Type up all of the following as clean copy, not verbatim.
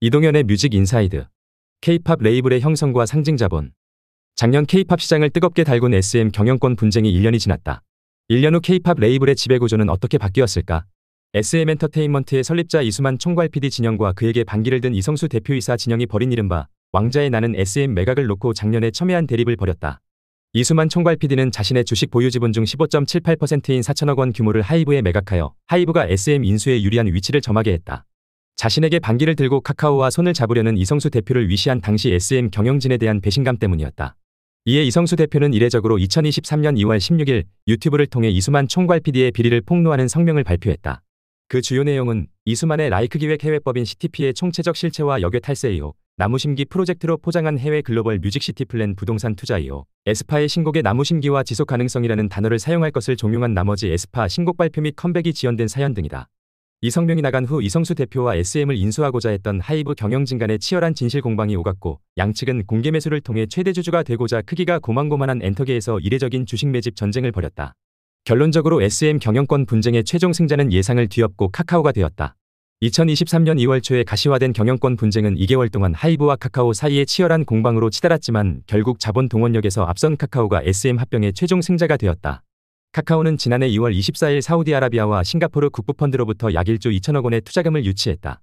이동현의 뮤직 인사이드. K-팝 레이블의 형성과 상징 자본. 작년 K-팝 시장을 뜨겁게 달군 SM 경영권 분쟁이 1년이 지났다. 1년 후 K-팝 레이블의 지배구조는 어떻게 바뀌었을까? SM 엔터테인먼트의 설립자 이수만 총괄 PD 진영과 그에게 반기를 든 이성수 대표이사 진영이 벌인 이른바 왕자의 나는 SM 매각을 놓고 작년에 첨예한 대립을 벌였다. 이수만 총괄 PD는 자신의 주식 보유 지분 중 15.78%인 4천억 원 규모를 하이브에 매각하여 하이브가 SM 인수에 유리한 위치를 점하게 했다. 자신에게 반기를 들고 카카오와 손을 잡으려는 이성수 대표를 위시한 당시 SM 경영진에 대한 배신감 때문이었다. 이에 이성수 대표는 이례적으로 2023년 2월 16일 유튜브를 통해 이수만 총괄 PD의 비리를 폭로하는 성명을 발표했다. 그 주요 내용은 이수만의 라이크 기획 해외법인 CTP의 총체적 실체와 역외 탈세 의혹, 나무심기 프로젝트로 포장한 해외 글로벌 뮤직시티 플랜 부동산 투자 의혹, 에스파의 신곡의 나무심기와 지속 가능성이라는 단어를 사용할 것을 종용한 나머지 에스파 신곡 발표 및 컴백이 지연된 사연 등이다. 이 성명이 나간 후 이성수 대표와 SM을 인수하고자 했던 하이브 경영진 간의 치열한 진실 공방이 오갔고 양측은 공개 매수를 통해 최대 주주가 되고자 크기가 고만고만한 엔터계에서 이례적인 주식 매집 전쟁을 벌였다. 결론적으로 SM 경영권 분쟁의 최종 승자는 예상을 뒤엎고 카카오가 되었다. 2023년 2월 초에 가시화된 경영권 분쟁은 2개월 동안 하이브와 카카오 사이의 치열한 공방으로 치달았지만 결국 자본 동원력에서 앞선 카카오가 SM 합병의 최종 승자가 되었다. 카카오는 지난해 2월 24일 사우디아라비아와 싱가포르 국부펀드로부터 약 1조 2천억 원의 투자금을 유치했다.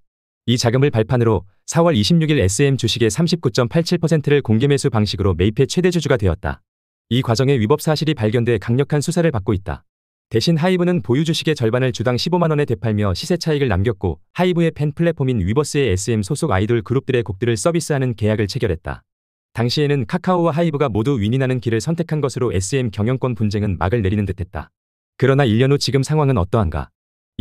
이 자금을 발판으로 4월 26일 SM 주식의 39.87%를 공개매수 방식으로 매입해 최대 주주가 되었다. 이 과정에 위법 사실이 발견돼 강력한 수사를 받고 있다. 대신 하이브는 보유 주식의 절반을 주당 15만 원에 되팔며 시세 차익을 남겼고 하이브의 팬 플랫폼인 위버스의 SM 소속 아이돌 그룹들의 곡들을 서비스하는 계약을 체결했다. 당시에는 카카오와 하이브가 모두 윈윈하는 길을 선택한 것으로 SM 경영권 분쟁은 막을 내리는 듯했다. 그러나 1년 후 지금 상황은 어떠한가?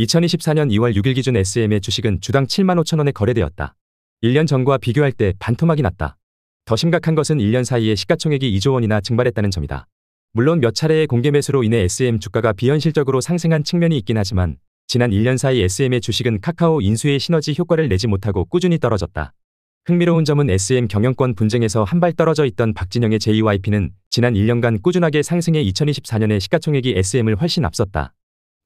2024년 2월 6일 기준 SM의 주식은 주당 7만 5천 원에 거래되었다. 1년 전과 비교할 때 반토막이 났다. 더 심각한 것은 1년 사이에 시가총액이 2조 원이나 증발했다는 점이다. 물론 몇 차례의 공개 매수로 인해 SM 주가가 비현실적으로 상승한 측면이 있긴 하지만 지난 1년 사이 SM의 주식은 카카오 인수의 시너지 효과를 내지 못하고 꾸준히 떨어졌다. 흥미로운 점은 SM 경영권 분쟁에서 한 발 떨어져 있던 박진영의 JYP는 지난 1년간 꾸준하게 상승해 2024년에 시가총액이 SM을 훨씬 앞섰다.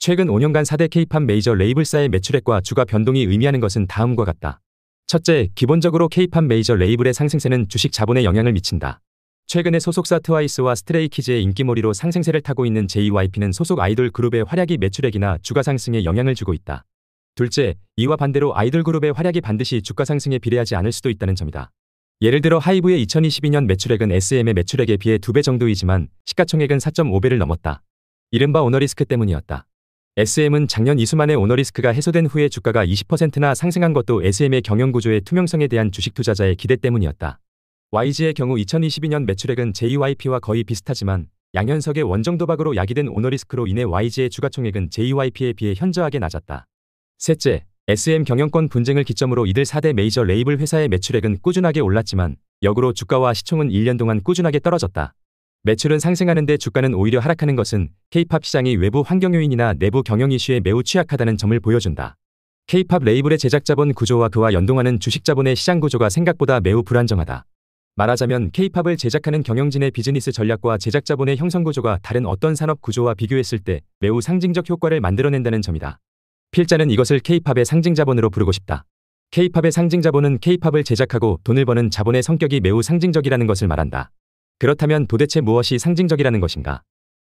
최근 5년간 4대 K-팝 메이저 레이블사의 매출액과 주가 변동이 의미하는 것은 다음과 같다. 첫째, 기본적으로 K-팝 메이저 레이블의 상승세는 주식 자본에 영향을 미친다. 최근에 소속사 트와이스와 스트레이키즈의 인기몰이로 상승세를 타고 있는 JYP는 소속 아이돌 그룹의 활약이 매출액이나 주가 상승에 영향을 주고 있다. 둘째, 이와 반대로 아이돌 그룹의 활약이 반드시 주가 상승에 비례하지 않을 수도 있다는 점이다. 예를 들어 하이브의 2022년 매출액은 SM의 매출액에 비해 2배 정도이지만 시가총액은 4.5배를 넘었다. 이른바 오너리스크 때문이었다. SM은 작년 이수만의 오너리스크가 해소된 후에 주가가 20%나 상승한 것도 SM의 경영구조의 투명성에 대한 주식 투자자의 기대 때문이었다. YG의 경우 2022년 매출액은 JYP와 거의 비슷하지만 양현석의 원정 도박으로 야기된 오너리스크로 인해 YG의 주가총액은 JYP에 비해 현저하게 낮았다. 셋째, SM 경영권 분쟁을 기점으로 이들 4대 메이저 레이블 회사의 매출액은 꾸준하게 올랐지만 역으로 주가와 시총은 1년 동안 꾸준하게 떨어졌다. 매출은 상승하는데 주가는 오히려 하락하는 것은 K-팝 시장이 외부 환경 요인이나 내부 경영 이슈에 매우 취약하다는 점을 보여준다. K-팝 레이블의 제작자본 구조와 그와 연동하는 주식자본의 시장 구조가 생각보다 매우 불안정하다. 말하자면 K-팝을 제작하는 경영진의 비즈니스 전략과 제작자본의 형성 구조가 다른 어떤 산업 구조와 비교했을 때 매우 상징적 효과를 만들어낸다는 점이다. 필자는 이것을 K-팝의 상징자본으로 부르고 싶다. K-팝의 상징자본은 K-팝을 제작하고 돈을 버는 자본의 성격이 매우 상징적이라는 것을 말한다. 그렇다면 도대체 무엇이 상징적이라는 것인가?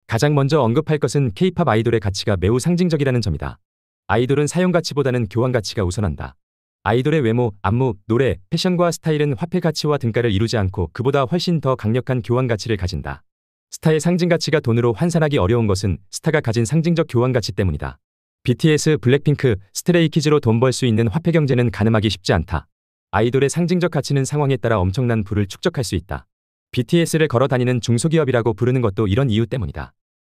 가장 먼저 언급할 것은 K-팝 아이돌의 가치가 매우 상징적이라는 점이다. 아이돌은 사용가치보다는 교환가치가 우선한다. 아이돌의 외모, 안무, 노래, 패션과 스타일은 화폐 가치와 등가를 이루지 않고 그보다 훨씬 더 강력한 교환가치를 가진다. 스타의 상징가치가 돈으로 환산하기 어려운 것은 스타가 가진 상징적 교환가치 때문이다. BTS, 블랙핑크, 스트레이키즈로 돈 벌 수 있는 화폐 경제는 가늠하기 쉽지 않다. 아이돌의 상징적 가치는 상황에 따라 엄청난 부를 축적할 수 있다. BTS를 걸어 다니는 중소기업이라고 부르는 것도 이런 이유 때문이다.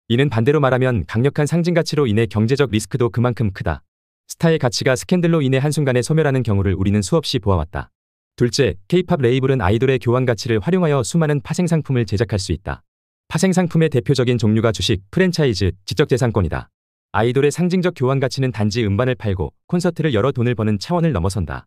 이는 반대로 말하면 강력한 상징가치로 인해 경제적 리스크도 그만큼 크다. 스타의 가치가 스캔들로 인해 한순간에 소멸하는 경우를 우리는 수없이 보아왔다. 둘째, K-팝 레이블은 아이돌의 교환 가치를 활용하여 수많은 파생상품을 제작할 수 있다. 파생상품의 대표적인 종류가 주식, 프랜차이즈, 지적재산권이다. 아이돌의 상징적 교환 가치는 단지 음반을 팔고 콘서트를 열어 돈을 버는 차원을 넘어선다.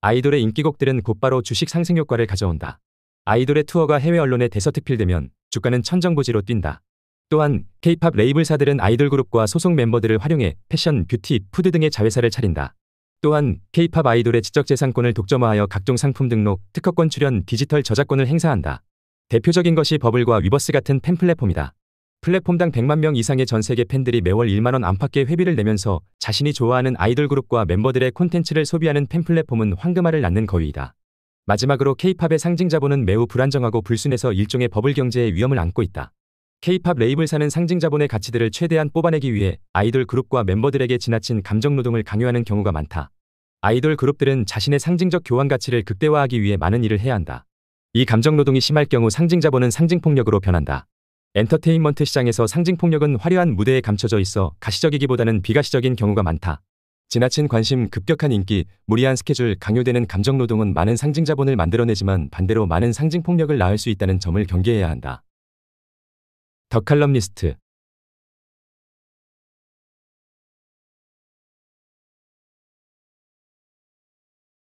아이돌의 인기곡들은 곧바로 주식 상승 효과를 가져온다. 아이돌의 투어가 해외 언론에 대서특필되면 주가는 천정부지로 뛴다. 또한 K-팝 레이블사들은 아이돌 그룹과 소속 멤버들을 활용해 패션, 뷰티, 푸드 등의 자회사를 차린다. 또한 K-팝 아이돌의 지적재산권을 독점화하여 각종 상품 등록, 특허권 출연, 디지털 저작권을 행사한다. 대표적인 것이 버블과 위버스 같은 팬 플랫폼이다. 플랫폼당 100만 명 이상의 전 세계 팬들이 매월 1만 원 안팎의 회비를 내면서 자신이 좋아하는 아이돌 그룹과 멤버들의 콘텐츠를 소비하는 팬 플랫폼은 황금알을 낳는 거위이다. 마지막으로 K-팝의 상징 자본은 매우 불안정하고 불순해서 일종의 버블 경제의 위험을 안고 있다. K-팝 레이블사는 상징 자본의 가치들을 최대한 뽑아내기 위해 아이돌 그룹과 멤버들에게 지나친 감정 노동을 강요하는 경우가 많다. 아이돌 그룹들은 자신의 상징적 교환 가치를 극대화하기 위해 많은 일을 해야 한다. 이 감정 노동이 심할 경우 상징 자본은 상징 폭력으로 변한다. 엔터테인먼트 시장에서 상징 폭력은 화려한 무대에 감춰져 있어 가시적이기보다는 비가시적인 경우가 많다. 지나친 관심, 급격한 인기, 무리한 스케줄, 강요되는 감정 노동은 많은 상징 자본을 만들어내지만 반대로 많은 상징 폭력을 낳을 수 있다는 점을 경계해야 한다. 더 칼럼니스트